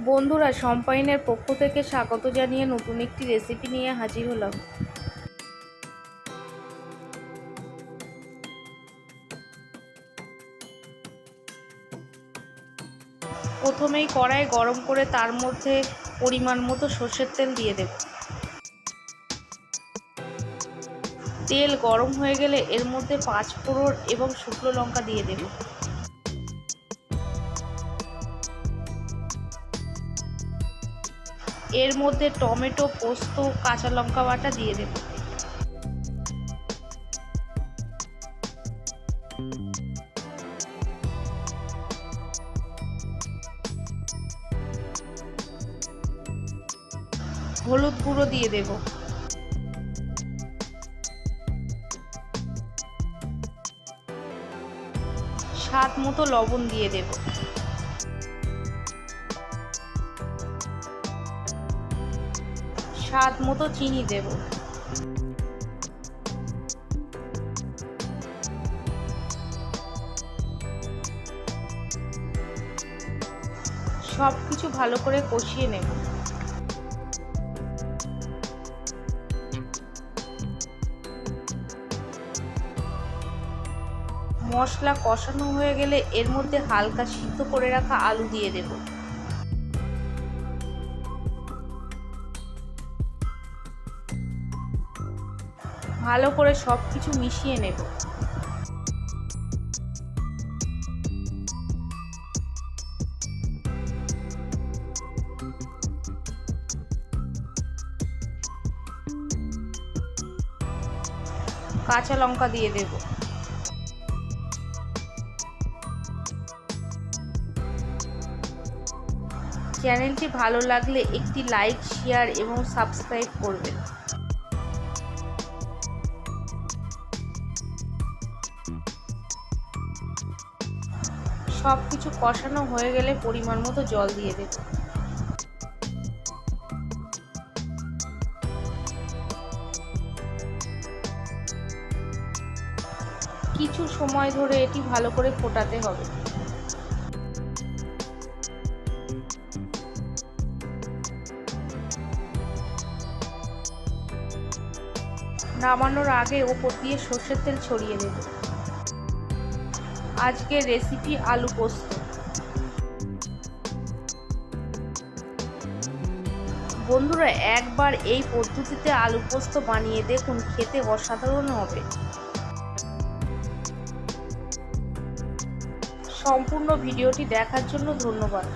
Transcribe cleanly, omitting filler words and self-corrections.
বন্ধুরা, সম্পাইনের পক্ষ থেকে স্বাগত জানিয়ে নতুন একটি রেসিপি নিয়ে হাজির হলাম। প্রথমেই কড়াই গরম করে তার মধ্যে পরিমাণ মতো সর্ষের তেল দিয়ে দেব। তেল গরম হয়ে গেলে এর মধ্যে 5 ফোড়ন এবং শুকনো লঙ্কা দিয়ে দেব। এর মধ্যে টমেটো, পোস্ত, কাঁচা লঙ্কা বাটা দিয়ে দেব। হলুদ গুঁড়ো দিয়ে দেব। স্বাদ মতো লবণ দিয়ে দেব। স্বাদ মতো চিনি দেব। সব কিছু ভালো করে কষিয়ে নেব। মশলা কষানো হয়ে গেলে এর মধ্যে হালকা সিদ্ধ করে রাখা আলু দিয়ে দেব। ভালো করে সব কিছু মিশিয়ে নেব। কাঁচা লঙ্কা দিয়ে দেব। চ্যানেলটি ভালো লাগলে একটি লাইক, শেয়ার এবং সাবস্ক্রাইব করবেন। সব কিছু কষানো হয়ে গেলে পরিমাণ মতো জল দিয়ে দেব। কিছু সময় ধরে এটি ভালো করে ফোটাতে হবে। নামানোর আগে ওপর দিয়ে সর্ষের তেল ছড়িয়ে দেব। আজকের রেসিপি আলু পোস্ত। বন্ধুরা, একবার এই পদ্ধতিতে আলু পোস্ত বানিয়ে দেখুন, খেতে অসাধারণ হবে। সম্পূর্ণ ভিডিওটি দেখার জন্য ধন্যবাদ।